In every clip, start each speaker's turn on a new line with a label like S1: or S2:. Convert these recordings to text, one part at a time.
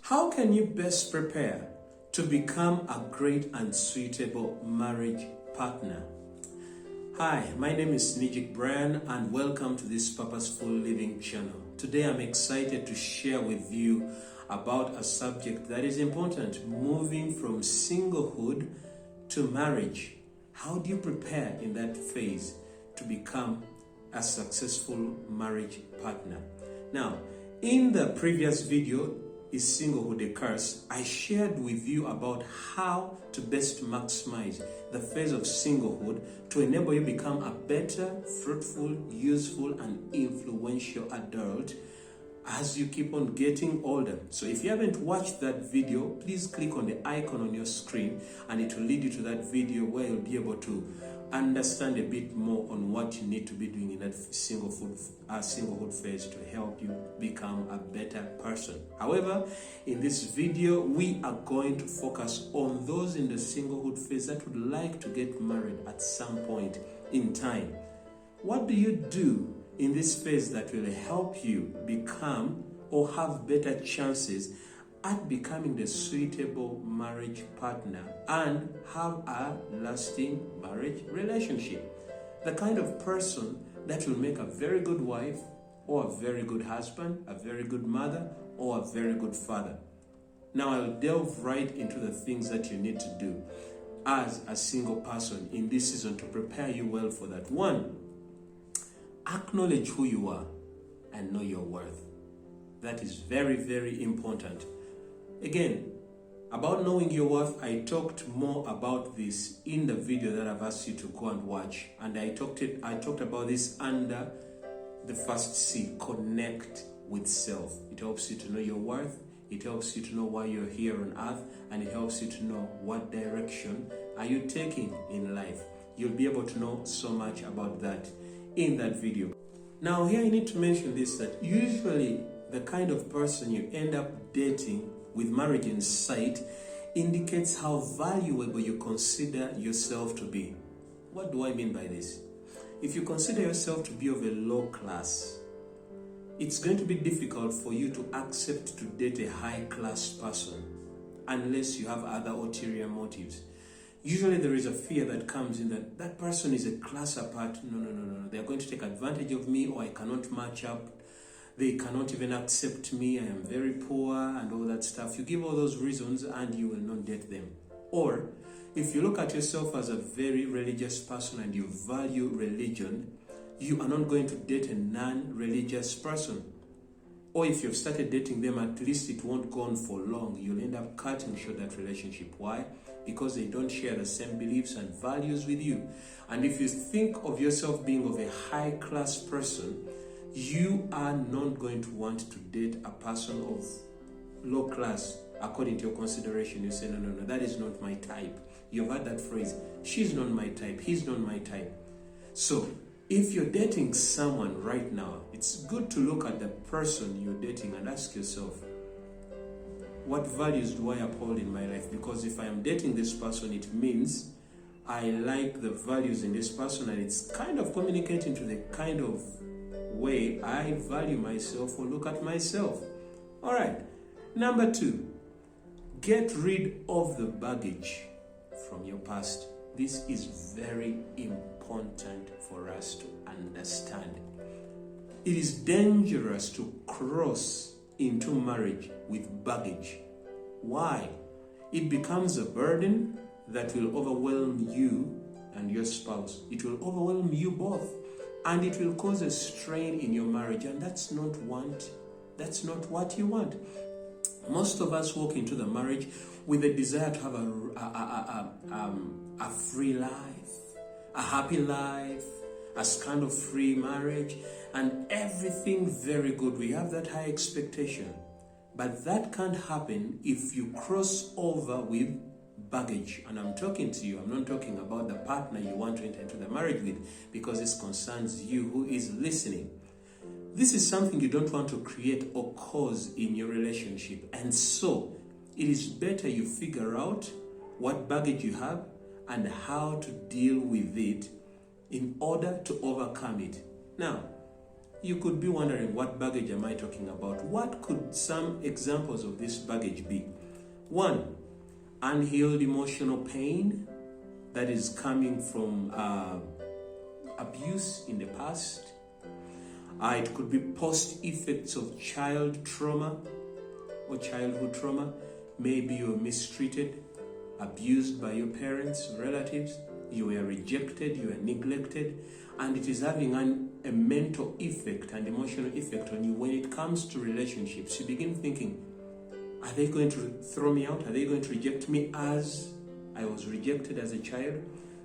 S1: How can you best prepare to become a great and suitable marriage partner? Hi, my name is Nijik Brian and welcome to this Purposeful Living channel. Today I'm excited to share with you about a subject that is important, moving from singlehood to marriage. How do you prepare in that phase to become a successful marriage partner? Now, in the previous video, Is Singlehood a Curse? I shared with you about how to best maximize the phase of singlehood to enable you become a better, fruitful, useful, and influential adult as you keep on getting older. So if you haven't watched that video, please click on the icon on your screen and it will lead you to that video where you'll be able to understand a bit more on what you need to be doing in that singlehood phase to help you become a better person. However, in this video, we are going to focus on those in the singlehood phase that would like to get married at some point in time. What do you do in this phase that will help you become or have better chances at becoming the suitable marriage partner and have a lasting marriage relationship? The kind of person that will make a very good wife or a very good husband, a very good mother or a very good father. Now I'll delve right into the things that you need to do as a single person in this season to prepare you well for that. One, acknowledge who you are and know your worth. That is very, very important. Again, about knowing your worth, I talked more about this in the video that I've asked you to go and watch. And I talked about this under the first C, connect with self. It helps you to know your worth. It helps you to know why you're here on earth. And it helps you to know what direction are you taking in life. You'll be able to know so much about that in that video. Now here I need to mention this, that usually the kind of person you end up dating with marriage in sight indicates how valuable you consider yourself to be. What do I mean by this? If you consider yourself to be of a low class, it's going to be difficult for you to accept to date a high class person unless you have other ulterior motives. Usually there is a fear that comes in that person is a class apart. No. They are going to take advantage of me, or I cannot match up. They cannot even accept me. I am very poor and all that stuff. You give all those reasons and you will not date them. Or if you look at yourself as a very religious person and you value religion, you are not going to date a non-religious person. Or if you've started dating them, at least it won't go on for long. You'll end up cutting short that relationship. Why? Because they don't share the same beliefs and values with you. And if you think of yourself being of a high-class person, you are not going to want to date a person of low class according to your consideration. You say, no, that is not my type. You've heard that phrase, she's not my type, he's not my type. So if you're dating someone right now, it's good to look at the person you're dating and ask yourself, what values do I uphold in my life? Because if I am dating this person, it means I like the values in this person, and it's kind of communicating to the kind of way I value myself or look at myself. All right. Number 2, get rid of the baggage from your past. This is very important for us to understand. It is dangerous to cross into marriage with baggage. Why? It becomes a burden that will overwhelm you and your spouse. It will overwhelm you both. And it will cause a strain in your marriage, and that's not what you want. Most of us walk into the marriage with a desire to have a free life, a happy life, a scandal-free marriage, and everything very good. We have that high expectation. But that can't happen if you cross over with baggage. And I'm talking to you, I'm not talking about the partner you want to enter into the marriage with, because this concerns you who is listening. This is something you don't want to create or cause in your relationship. And so it is better you figure out what baggage you have and how to deal with it in order to overcome it. Now, you could be wondering, what baggage am I talking about? What could some examples of this baggage be? One, unhealed emotional pain that is coming from abuse in the past. It could be post-effects of child trauma or childhood trauma. Maybe you were mistreated, abused by your parents, relatives, you were rejected, you were neglected, and it is having a mental effect and emotional effect on you. When it comes to relationships, you begin thinking, are they going to throw me out? Are they going to reject me as I was rejected as a child?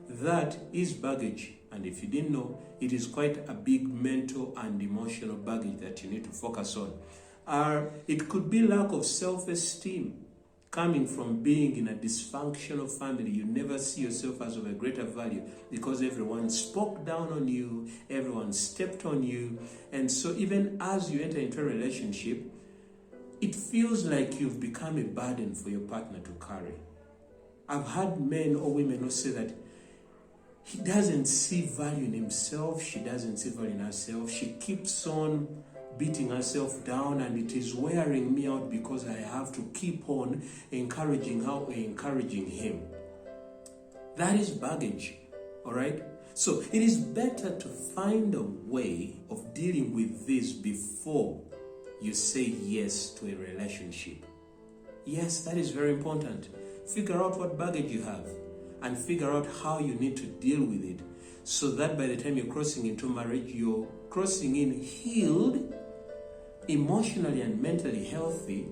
S1: That is baggage. And if you didn't know, it is quite a big mental and emotional baggage that you need to focus on. It could be lack of self-esteem coming from being in a dysfunctional family. You never see yourself as of a greater value because everyone spoke down on you, everyone stepped on you. And so even as you enter into a relationship, it feels like you've become a burden for your partner to carry. I've had men or women who say that he doesn't see value in himself, she doesn't see value in herself, she keeps on beating herself down, and it is wearing me out because I have to keep on encouraging her or encouraging him. That is baggage, all right? So it is better to find a way of dealing with this before you say yes to a relationship. Yes, that is very important. Figure out what baggage you have and figure out how you need to deal with it so that by the time you're crossing into marriage, you're crossing in healed, emotionally and mentally healthy,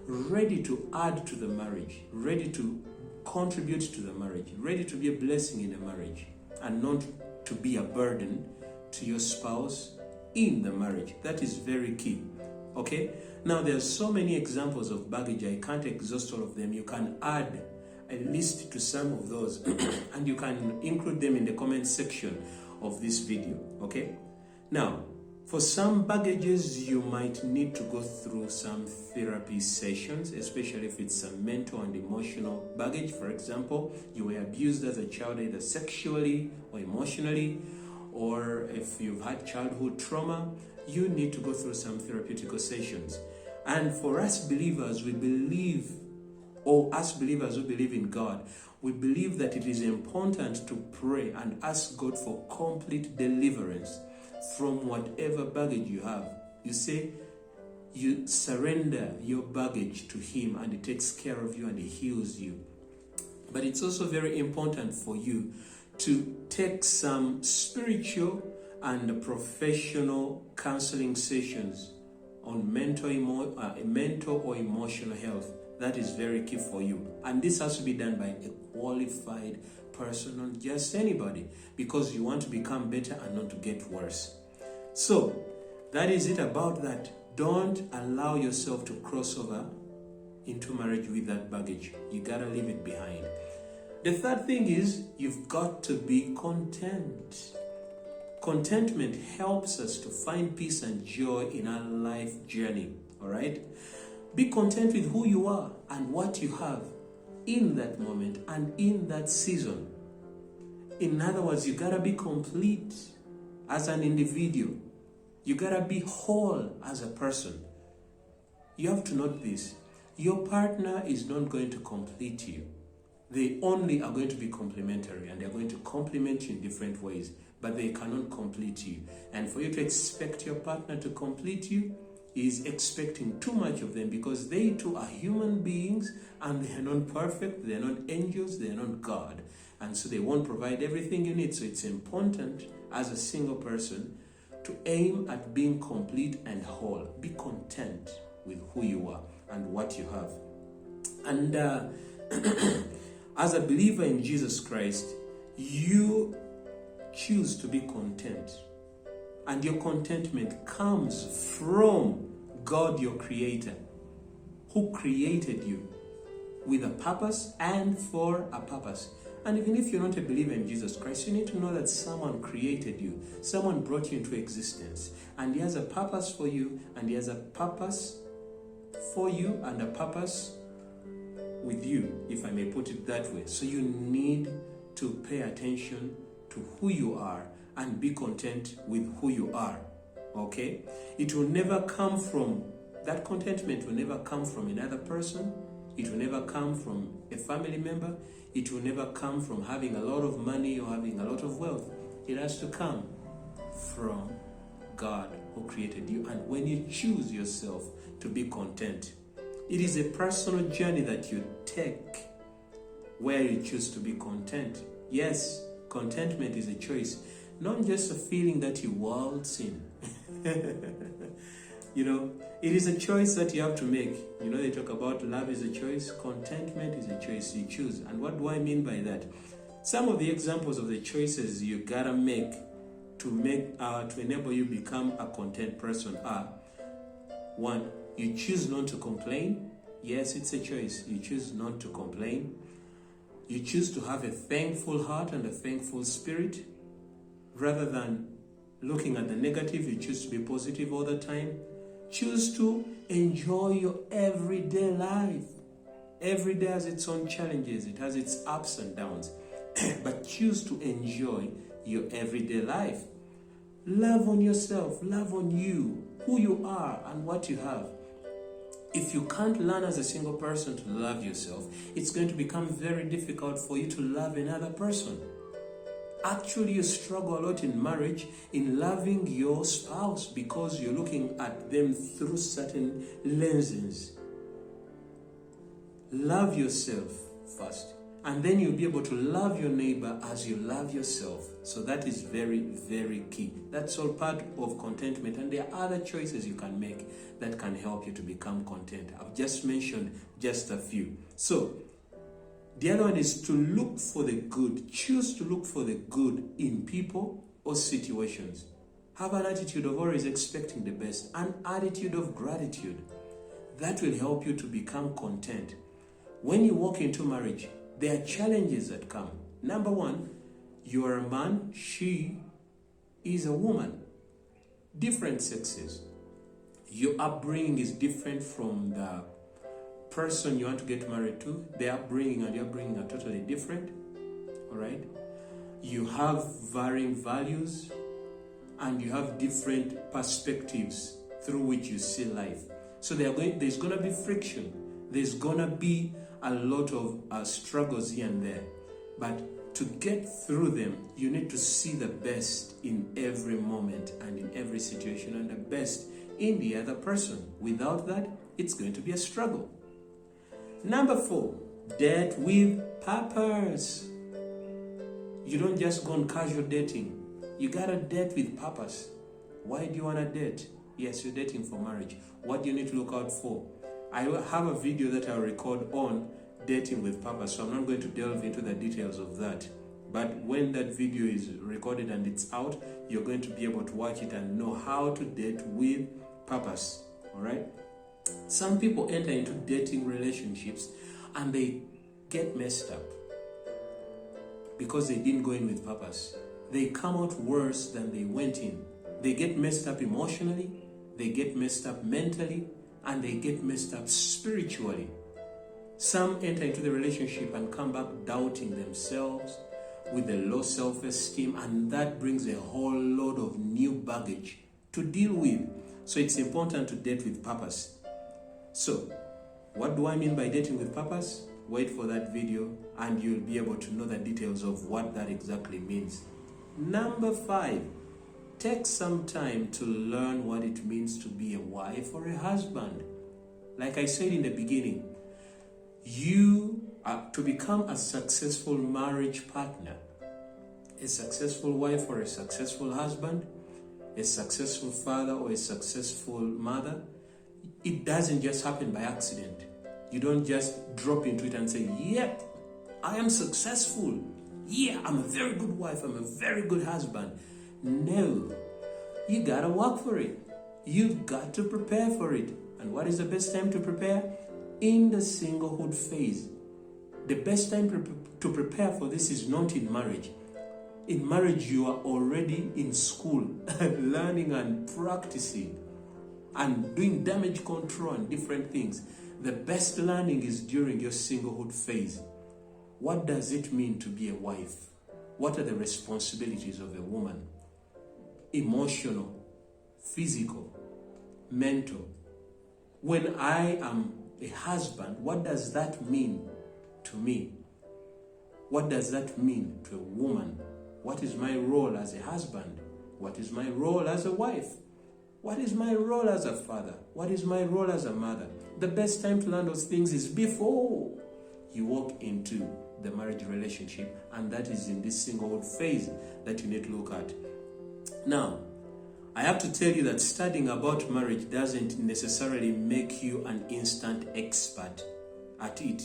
S1: ready to add to the marriage, ready to contribute to the marriage, ready to be a blessing in the marriage, and not to be a burden to your spouse in the marriage. That is very key. Okay? Now, there are so many examples of baggage. I can't exhaust all of them. You can add a list to some of those and you can include them in the comment section of this video. Okay? Now, for some baggages, you might need to go through some therapy sessions, especially if it's a mental and emotional baggage. For example, you were abused as a child, either sexually or emotionally, or if you've had childhood trauma, you need to go through some therapeutical sessions. And for us believers, we believe, or us believers who believe in God, we believe that it is important to pray and ask God for complete deliverance from whatever baggage you have. You say, you surrender your baggage to Him and He takes care of you and He heals you. But it's also very important for you to take some spiritual and professional counseling sessions on mental or emotional health. That is very key for you. And this has to be done by a qualified person, not just anybody, because you want to become better and not to get worse. So, that is it about that. Don't allow yourself to cross over into marriage with that baggage. You gotta leave it behind. The third thing is, you've got to be content. Contentment helps us to find peace and joy in our life journey, all right? Be content with who you are and what you have in that moment and in that season. In other words, you gotta be complete as an individual. You gotta be whole as a person. You have to note this. Your partner is not going to complete you. They only are going to be complementary, and they're going to complement you in different ways, but they cannot complete you. And for you to expect your partner to complete you is expecting too much of them, because they too are human beings and they are not perfect, they are not angels, they are not God. And so they won't provide everything you need. So it's important as a single person to aim at being complete and whole. Be content with who you are and what you have. And as a believer in Jesus Christ, you choose to be content. And your contentment comes from God, your Creator, who created you with a purpose and for a purpose. And even if you're not a believer in Jesus Christ, you need to know that someone created you. Someone brought you into existence. And He has a purpose for you, and He has a purpose for you and a purpose with you, if I may put it that way. So you need to pay attention to who you are and be content with who you are. Okay? It will never come from, that contentment will never come from another person. It will never come from a family member. It will never come from having a lot of money or having a lot of wealth. It has to come from God who created you. And when you choose yourself to be content, it is a personal journey that you take where you choose to be content. Yes, contentment is a choice, not just a feeling that you waltz in. It is a choice that you have to make. They talk about love is a choice, contentment is a choice you choose. And what do I mean by that? Some of the examples of the choices you gotta make to enable you become a content person are: 1, you choose not to complain. Yes, it's a choice. You choose not to complain. You choose to have a thankful heart and a thankful spirit. Rather than looking at the negative, you choose to be positive all the time. Choose to enjoy your everyday life. Every day has its own challenges. It has its ups and downs. But choose to enjoy your everyday life. Love on yourself. Love on you, who you are and what you have. If you can't learn as a single person to love yourself, it's going to become very difficult for you to love another person. Actually, you struggle a lot in marriage in loving your spouse because you're looking at them through certain lenses. Love yourself first, and then you'll be able to love your neighbor as you love yourself. So that is very, very key. That's all part of contentment, and there are other choices you can make that can help you to become content. I've just mentioned just a few. So the other one is to look for the good. Choose to look for the good in people or situations. Have an attitude of always expecting the best, an attitude of gratitude. That will help you to become content. When you walk into marriage, there are challenges that come. Number 1, you are a man, she is a woman. Different sexes. Your upbringing is different from the person you want to get married to. Their upbringing and your upbringing are totally different. All right? You have varying values and you have different perspectives through which you see life. So there's going to be friction. There's going to be a lot of struggles here and there. But to get through them, you need to see the best in every moment and in every situation, and the best in the other person. Without that, it's going to be a struggle. Number 4, date with purpose. You don't just go on casual dating. You gotta date with purpose. Why do you wanna date? Yes, you're dating for marriage. What do you need to look out for? I have a video that I'll record on dating with purpose, so I'm not going to delve into the details of that. But when that video is recorded and it's out, you're going to be able to watch it and know how to date with purpose. All right? Some people enter into dating relationships and they get messed up because they didn't go in with purpose. They come out worse than they went in. They get messed up emotionally, they get messed up mentally, and they get messed up spiritually. Some enter into the relationship and come back doubting themselves with a low self-esteem, and that brings a whole load of new baggage to deal with. So it's important to date with purpose. So, what do I mean by dating with purpose? Wait for that video and you'll be able to know the details of what that exactly means. Number 5, take some time to learn what it means to be a wife or a husband. Like I said in the beginning, you are to become a successful marriage partner, a successful wife or a successful husband, a successful father or a successful mother. It doesn't just happen by accident. You don't just drop into it and say, yep, I am successful. Yeah, I'm a very good wife. I'm a very good husband. No, you gotta work for it. You've got to prepare for it. And what is the best time to prepare? In the singlehood phase. The best time to prepare for this is not in marriage. In marriage, you are already in school, learning and practicing and doing damage control and different things. The best learning is during your singlehood phase. What does it mean to be a wife? What are the responsibilities of a woman? Emotional, physical, mental. When I am a husband, what does that mean to me? What does that mean to a woman? What is my role as a husband? What is my role as a wife? What is my role as a father? What is my role as a mother? The best time to learn those things is before you walk into the marriage relationship, and that is in this singlehood phase that you need to look at. Now, I have to tell you that studying about marriage doesn't necessarily make you an instant expert at it.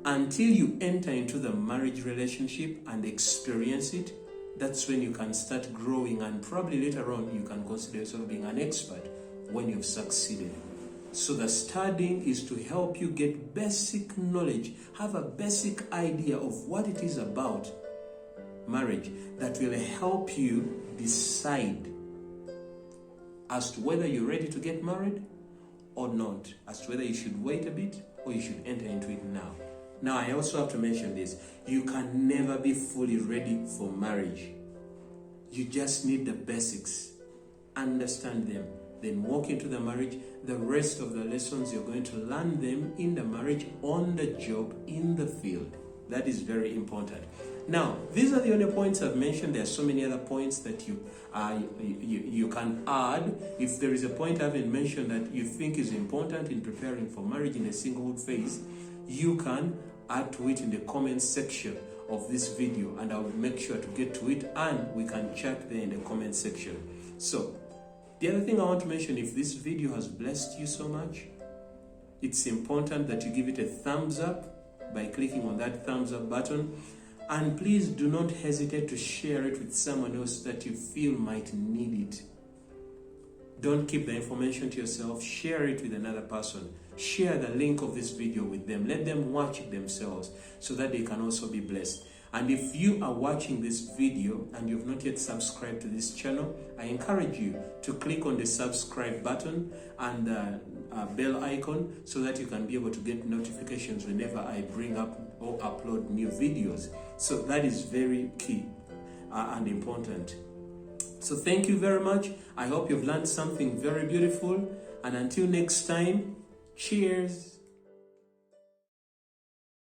S1: Until you enter into the marriage relationship and experience it, that's when you can start growing, and probably later on you can consider yourself being an expert when you've succeeded. So the studying is to help you get basic knowledge, have a basic idea of what it is about marriage that will help you decide as to whether you're ready to get married or not, as to whether you should wait a bit or you should enter into it now. Now, I also have to mention this. You can never be fully ready for marriage. You just need the basics. Understand them. Then walk into the marriage. The rest of the lessons, you're going to learn them in the marriage, on the job, in the field. That is very important. Now, these are the only points I've mentioned. There are so many other points that you can add. If there is a point I haven't mentioned that you think is important in preparing for marriage in a singlehood phase, you can add to it in the comments section of this video, and I will make sure to get to it, and we can chat there in the comment section. So, the other thing I want to mention, if this video has blessed you so much, it's important that you give it a thumbs up by clicking on that thumbs up button. And please do not hesitate to share it with someone else that you feel might need it. Don't keep the information to yourself. Share it with another person. Share the link of this video with them. Let them watch it themselves so that they can also be blessed. And if you are watching this video and you've not yet subscribed to this channel, I encourage you to click on the subscribe button and the bell icon so that you can be able to get notifications whenever I bring up or upload new videos. So that is very key and important. So thank you very much. I hope you've learned something very beautiful. And until next time, cheers.